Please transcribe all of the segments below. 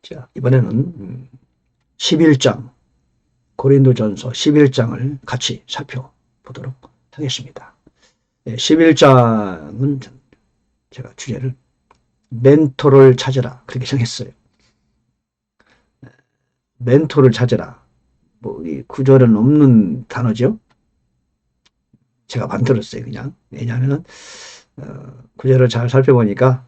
자, 이번에는 11장, 고린도전서 11장을 같이 살펴보도록 하겠습니다. 11장은 제가 주제를 멘토를 찾으라 그렇게 정했어요. 멘토를 찾으라. 이 구절은 없는 단어죠. 제가 만들었어요, 그냥. 왜냐하면 구절을 잘 살펴보니까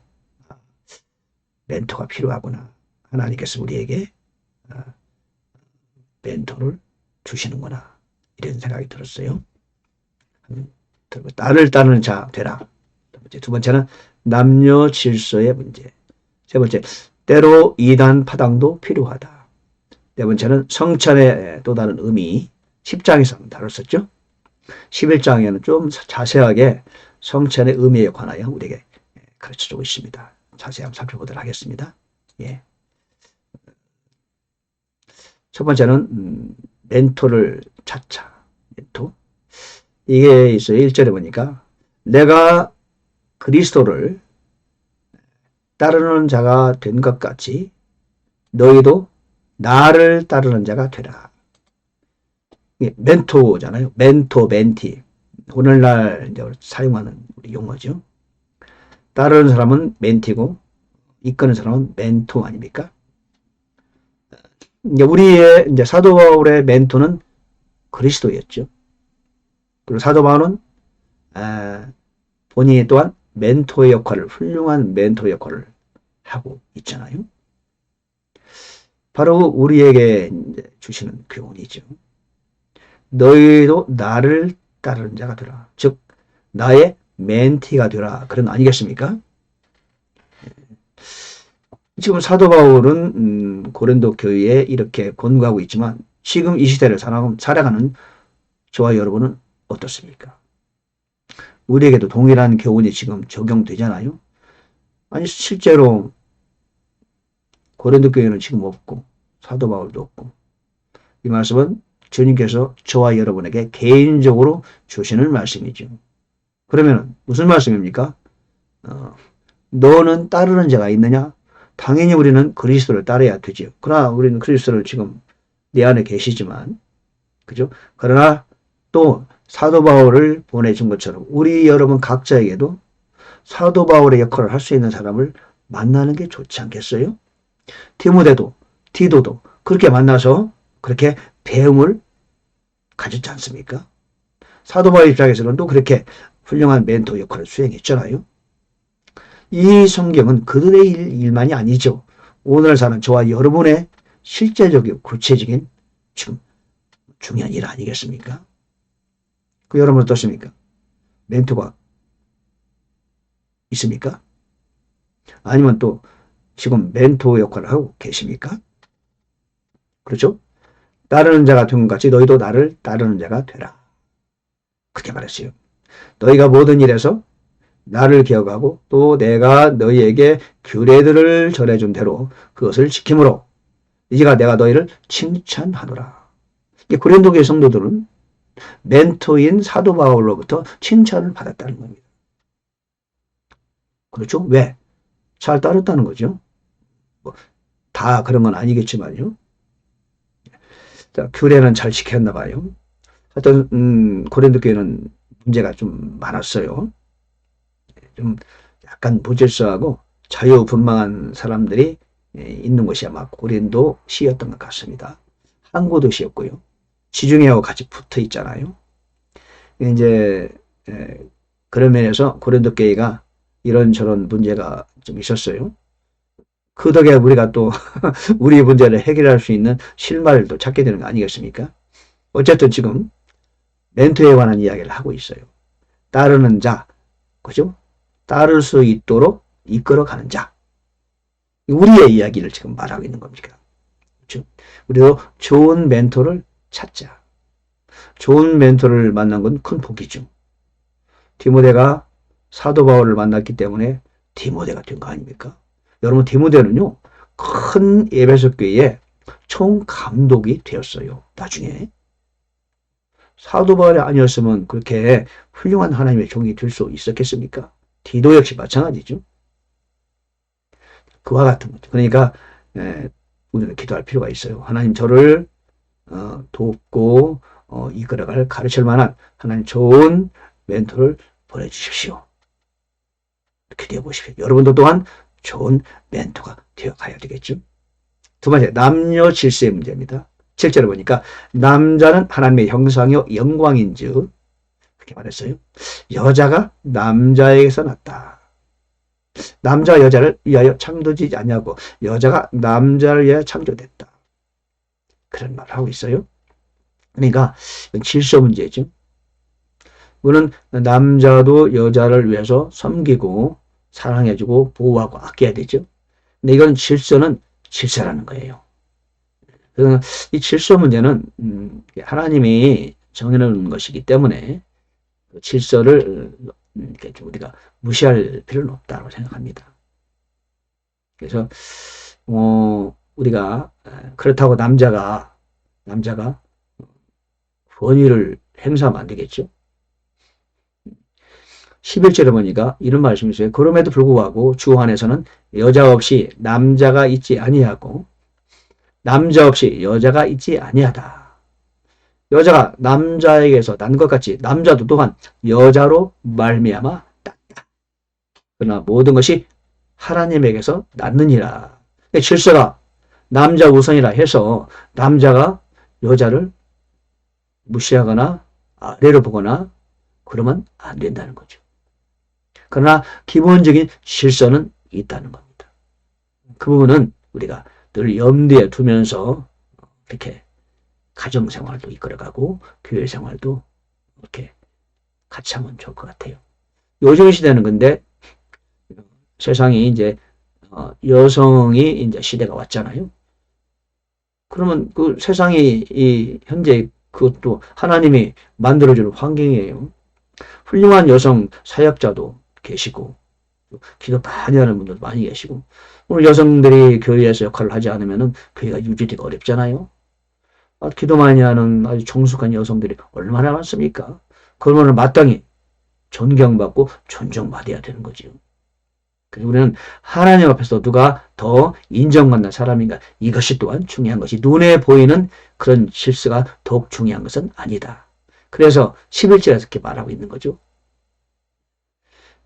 멘토가 필요하구나. 하나님께서 우리에게 멘토를 주시는구나. 이런 생각이 들었어요. 나를 따르는 자 되라. 두 번째는 남녀 질서의 문제. 세 번째, 때로 이단 파당도 필요하다. 네 번째는 성찬의 또 다른 의미. 10장에서 다뤘었죠. 11장에는 좀 자세하게 성찬의 의미에 관하여 우리에게 가르쳐주고 있습니다. 자세히 한번 살펴보도록 하겠습니다. 예. 첫 번째는 멘토를 찾자. 멘토. 이게 있어요. 1절에 보니까 내가 그리스도를 따르는 자가 된 것 같이 너희도 나를 따르는 자가 되라. 이게 멘토잖아요. 멘토, 멘티. 오늘날 이제 사용하는 우리 용어죠. 따르는 사람은 멘티고 이끄는 사람은 멘토 아닙니까? 이제 우리의 이제 사도 바울의 멘토는 그리스도였죠. 그리고 사도 바울은 본인이 또한 멘토의 역할을, 훌륭한 멘토의 역할을 하고 있잖아요. 바로 우리에게 이제 주시는 교훈이죠. 너희도 나를 따르는 자가 되라. 즉 나의 멘티가 되라. 그런 아니겠습니까? 지금 사도 바울은 고린도 교회에 이렇게 권고하고 있지만 지금 이 시대를 살아가는 저와 여러분은 어떻습니까? 우리에게도 동일한 교훈이 지금 적용되잖아요. 아니 실제로 고린도 교회는 지금 없고 사도 바울도 없고 이 말씀은 주님께서 저와 여러분에게 개인적으로 주시는 말씀이죠. 그러면 무슨 말씀입니까? 너는 따르는 자가 있느냐? 당연히 우리는 그리스도를 따라야 되죠. 그러나 우리는 그리스도를 지금 내 안에 계시지만, 그죠? 그러나 또 사도 바울을 보내준 것처럼 우리 여러분 각자에게도 사도 바울의 역할을 할 수 있는 사람을 만나는 게 좋지 않겠어요? 디모데도, 디도도 그렇게 만나서 그렇게 배움을 가졌지 않습니까? 사도 바울 입장에서는 또 그렇게 훌륭한 멘토 역할을 수행했잖아요. 이 성경은 그들의 일만이 아니죠. 오늘 사는 저와 여러분의 실제적이고 구체적인 지금 중요한 일 아니겠습니까? 그 여러분 어떻습니까? 멘토가 있습니까? 아니면 또 지금 멘토 역할을 하고 계십니까? 그렇죠? 따르는 자가 된 것 같이 너희도 나를 따르는 자가 되라. 그렇게 말했어요. 너희가 모든 일에서 나를 기억하고 또 내가 너희에게 규례들을 전해준 대로 그것을 지킴으로 이제가 내가 너희를 칭찬하노라. 고린도 교회 성도들은 멘토인 사도 바울로부터 칭찬을 받았다는 겁니다. 그렇죠? 왜? 잘 따랐다는 거죠. 다 그런 건 아니겠지만요. 자, 규례는 잘 지켰나 봐요. 하여튼 고린도 교회는 문제가 좀 많았어요. 좀 약간 무질서하고 자유분방한 사람들이 있는 곳이 아마 고린도 시였던 것 같습니다. 항구 도시였고요. 지중해하고 같이 붙어 있잖아요. 이제 그런 면에서 고린도 교회가 이런저런 문제가 좀 있었어요. 그 덕에 우리가 또 우리 문제를 해결할 수 있는 실마리를 또 찾게 되는 거 아니겠습니까? 어쨌든 지금 멘토에 관한 이야기를 하고 있어요. 따르는 자, 그죠? 따를 수 있도록 이끌어가는 자. 우리의 이야기를 지금 말하고 있는 겁니다. 그렇죠? 우리도 좋은 멘토를 찾자. 좋은 멘토를 만난 건 큰 복이죠. 디모데가 사도 바울을 만났기 때문에 디모데가 된 거 아닙니까? 여러분 디모데는요. 큰 에베소 교회의 총감독이 되었어요. 나중에. 사도 바울이 아니었으면 그렇게 훌륭한 하나님의 종이 될 수 있었겠습니까? 디도 역시 마찬가지죠. 그와 같은 거죠. 그러니까 우리는 기도할 필요가 있어요. 하나님 저를 돕고 이끌어갈 가르칠 만한 하나님 좋은 멘토를 보내주십시오. 기도해 보십시오. 여러분도 또한 좋은 멘토가 되어가야 되겠죠. 두 번째, 남녀 질서의 문제입니다. 7절에 보니까 남자는 하나님의 형상이요 영광인즉 그렇게 말했어요. 여자가 남자에게서 났다. 남자가 여자를 위하여 창조되지 않냐고 여자가 남자를 위하여 창조됐다. 그런 말을 하고 있어요. 그러니까 질서 문제죠. 우리는 남자도 여자를 위해서 섬기고 사랑해주고 보호하고 아껴야 되죠. 근데 이건 질서라는 거예요. 이 질서 문제는 하나님이 정해놓은 것이기 때문에 질서를 이렇게 좀 우리가 무시할 필요는 없다고 생각합니다. 그래서 우리가 그렇다고 남자가 권위를 행사하면 안 되겠죠. 11절에 보니까 이런 말씀이 있어요. 그럼에도 불구하고 주 안에서는 여자 없이 남자가 있지 아니하고 남자 없이 여자가 있지 아니하다. 여자가 남자에게서 난 것 같이 남자도 또한 여자로 말미암아 났다. 그러나 모든 것이 하나님에게서 났느니라. 질서가 남자 우선이라 해서 남자가 여자를 무시하거나 아래로 보거나 그러면 안 된다는 거죠. 그러나 기본적인 질서는 있다는 겁니다. 그 부분은 우리가 늘 염두에 두면서 이렇게 가정생활도 이끌어가고 교회생활도 이렇게 같이 하면 좋을 것 같아요. 요즘 시대는 근데 세상이 이제 여성이 이제 시대가 왔잖아요. 그러면 그 세상이 현재 그것도 하나님이 만들어주는 환경이에요. 훌륭한 여성 사역자도 계시고 기도 많이 하는 분들도 많이 계시고 오늘 여성들이 교회에서 역할을 하지 않으면 교회가 유지되기 어렵잖아요. 기도 많이 하는 아주 정숙한 여성들이 얼마나 많습니까? 그러면 마땅히 존경받고 존중받아야 되는 거죠. 그래서 우리는 하나님 앞에서 누가 더 인정받는 사람인가 이것이 또한 중요한 것이 눈에 보이는 그런 질서가 더욱 중요한 것은 아니다. 그래서 11절에서 이렇게 말하고 있는 거죠.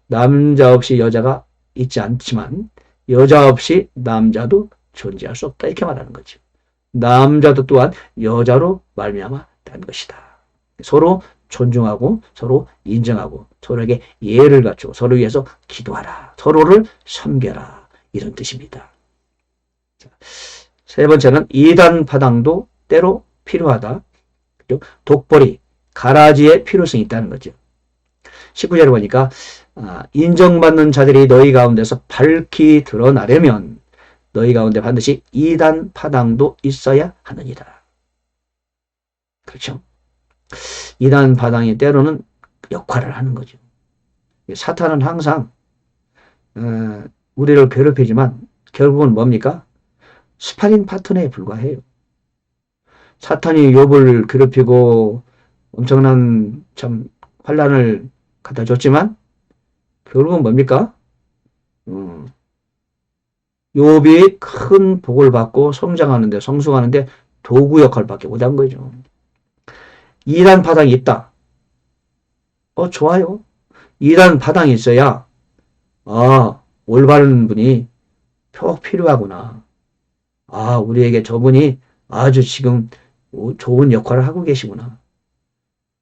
남자 없이 여자가 있지 않지만 여자 없이 남자도 존재할 수 없다 이렇게 말하는 거죠. 남자도 또한 여자로 말미암아 난 것이다. 서로 존중하고 서로 인정하고 서로에게 예를 갖추고 서로 위해서 기도하라. 서로를 섬겨라. 이런 뜻입니다. 세 번째는 이단 파당도 때로 필요하다. 독벌이 가라지의 필요성이 있다는 거죠. 19절에 보니까 인정받는 자들이 너희 가운데서 밝히 드러나려면 너희 가운데 반드시 이단 파당도 있어야 하느니라. 그렇죠? 이단 파당이 때로는 역할을 하는 거죠. 사탄은 항상 우리를 괴롭히지만 결국은 뭡니까? 스파링 파트너에 불과해요. 사탄이 욥을 괴롭히고 엄청난 참 환난을 갖다 줬지만 결국은 뭡니까? 욥이 큰 복을 받고 성장하는데 성숙하는데 도구 역할밖에 못한 거죠. 이단 파당이 있다. 좋아요. 이단 파당이 있어야 올바른 분이 꼭 필요하구나. 우리에게 저분이 아주 지금 좋은 역할을 하고 계시구나.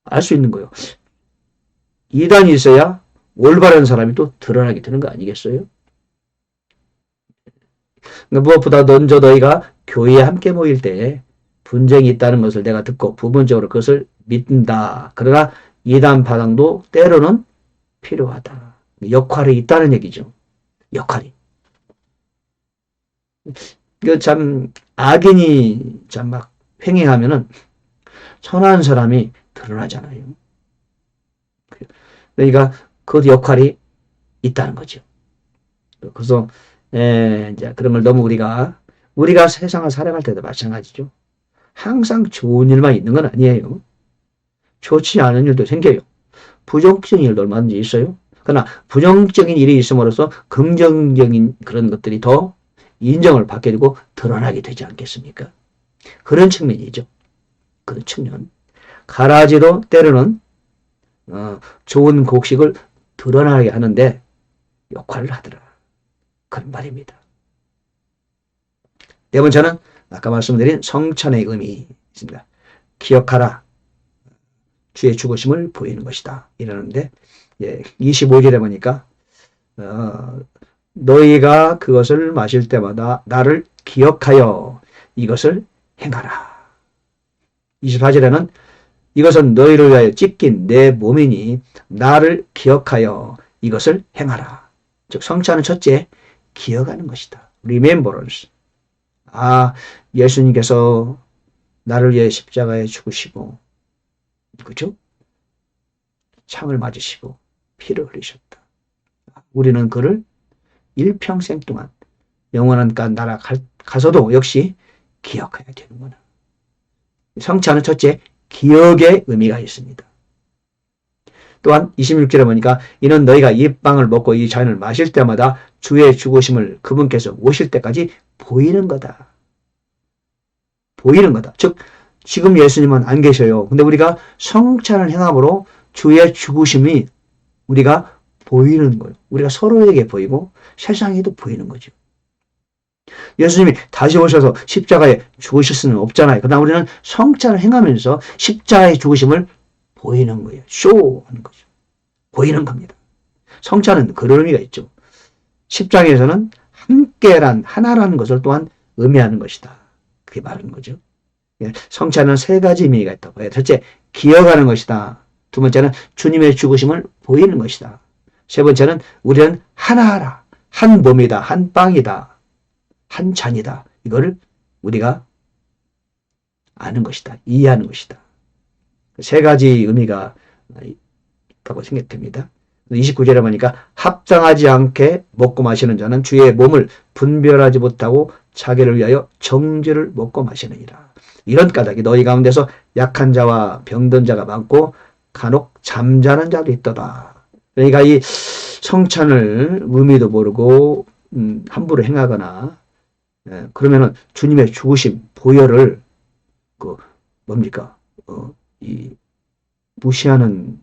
알 수 있는 거예요. 이단이 있어야 올바른 사람이 또 드러나게 되는 거 아니겠어요? 무엇보다 먼저 너희가 교회에 함께 모일 때 분쟁이 있다는 것을 내가 듣고 부분적으로 그것을 믿는다. 그러나 이단 파당도 때로는 필요하다. 역할이 있다는 얘기죠. 역할이. 참 악인이 참 막 횡행하면은 선한 사람이 드러나잖아요. 그러니까 그 역할이 있다는 거죠. 그래서 이제 그런 걸 너무 우리가 세상을 살아갈 때도 마찬가지죠. 항상 좋은 일만 있는 건 아니에요. 좋지 않은 일도 생겨요. 부정적인 일도 얼마든지 있어요. 그러나 부정적인 일이 있음으로써 긍정적인 그런 것들이 더 인정을 받게 되고 드러나게 되지 않겠습니까? 그런 측면이죠. 그런 측면. 가라지도 때로는 좋은 곡식을 드러나게 하는데 역할을 하더라. 그런 말입니다. 네 번째는 아까 말씀드린 성찬의 의미 있습니다. 기억하라. 주의 죽으심을 보이는 것이다. 이러는데 25절에 보니까 너희가 그것을 마실 때마다 나를 기억하여 이것을 행하라. 24절에는 이것은 너희를 위하여 찢긴 내 몸이니 나를 기억하여 이것을 행하라. 즉 성찬은 첫째 기억하는 것이다. Remembrance. 예수님께서 나를 위해 십자가에 죽으시고 그죠? 창을 맞으시고 피를 흘리셨다. 우리는 그를 일평생 동안 영원한 나라 가서도 역시 기억해야 되는구나. 성찬은 첫째 기억의 의미가 있습니다. 또한 26절에 보니까 이는 너희가 이 빵을 먹고 이 잔을 마실 때마다 주의 죽으심을 그분께서 오실 때까지 보이는 거다. 보이는 거다. 즉 지금 예수님은 안 계셔요. 근데 우리가 성찬을 행함으로 주의 죽으심이 우리가 보이는 거예요. 우리가 서로에게 보이고 세상에도 보이는 거죠. 예수님이 다시 오셔서 십자가에 죽으실 수는 없잖아요. 그러나 우리는 성찬을 행하면서 십자가의 죽으심을 보이는 거예요. 쇼하는 거죠. 보이는 겁니다. 성찬은 그런 의미가 있죠. 십자가에서는 하나라는 것을 또한 의미하는 것이다. 그게 말하는 거죠. 성찬은 세 가지 의미가 있다고 해요. 첫째, 기억하는 것이다. 두 번째는 주님의 죽으심을 보이는 것이다. 세 번째는 우리는 하나하라. 한 몸이다. 한 빵이다. 한 잔이다. 이거를 우리가 아는 것이다. 이해하는 것이다. 세 가지 의미가 있다고 생각됩니다. 29절에 보니까 합당하지 않게 먹고 마시는 자는 주의 몸을 분별하지 못하고 자기를 위하여 정죄를 먹고 마시느니라. 이런 까닭이 너희 가운데서 약한 자와 병든 자가 많고 간혹 잠자는 자도 있더라. 그러니까 이 성찬을 의미도 모르고 함부로 행하거나 그러면은 주님의 죽으심 보혈을 무시하는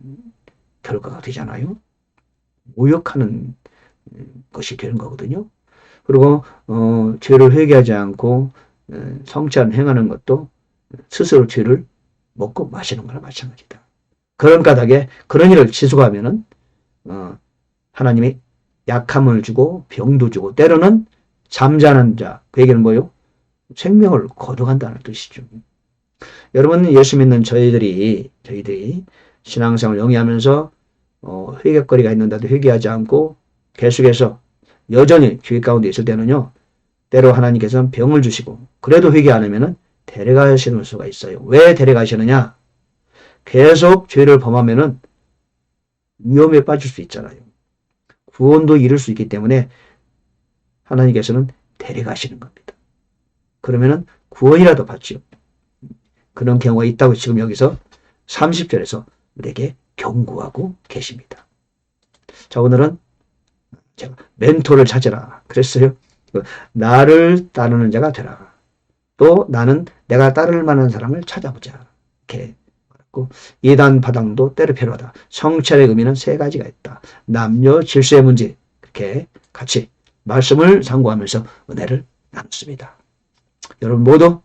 결과가 되잖아요. 모욕하는 것이 되는 거거든요. 그리고 죄를 회개하지 않고 성찬 행하는 것도 스스로 죄를 먹고 마시는 거나 마찬가지다. 그런 까닭에 그런 일을 지속하면은 하나님이 약함을 주고 병도 주고 때로는 잠자는 자, 그 얘기는 뭐예요? 생명을 거둬간다는 뜻이죠. 여러분 예수 믿는 저희들이 신앙생활을 영위하면서 회개거리가 있는데도 회개하지 않고 계속해서 여전히 죄 가운데 있을 때는요. 때로 하나님께서는 병을 주시고 그래도 회개 안 하면은 데려가시는 수가 있어요. 왜 데려가시느냐? 계속 죄를 범하면은 위험에 빠질 수 있잖아요. 구원도 잃을 수 있기 때문에 하나님께서는 데려가시는 겁니다. 그러면은 구원이라도 받죠. 그런 경우가 있다고 지금 여기서 30절에서 우리에게 경고하고 계십니다. 자, 오늘은 제가 멘토를 찾으라 그랬어요. 나를 따르는 자가 되라. 또 나는 내가 따를 만한 사람을 찾아보자. 이렇게 말했고 이단 바당도 때로 필요하다. 성찰의 의미는 세 가지가 있다. 남녀 질서의 문제 그렇게 같이 말씀을 상고하면서 은혜를 나눴습니다. 여러분 모두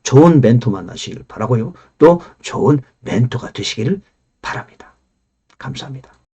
좋은 멘토 만나시길 바라고요. 또 좋은 멘토가 되시기를 바랍니다. 감사합니다.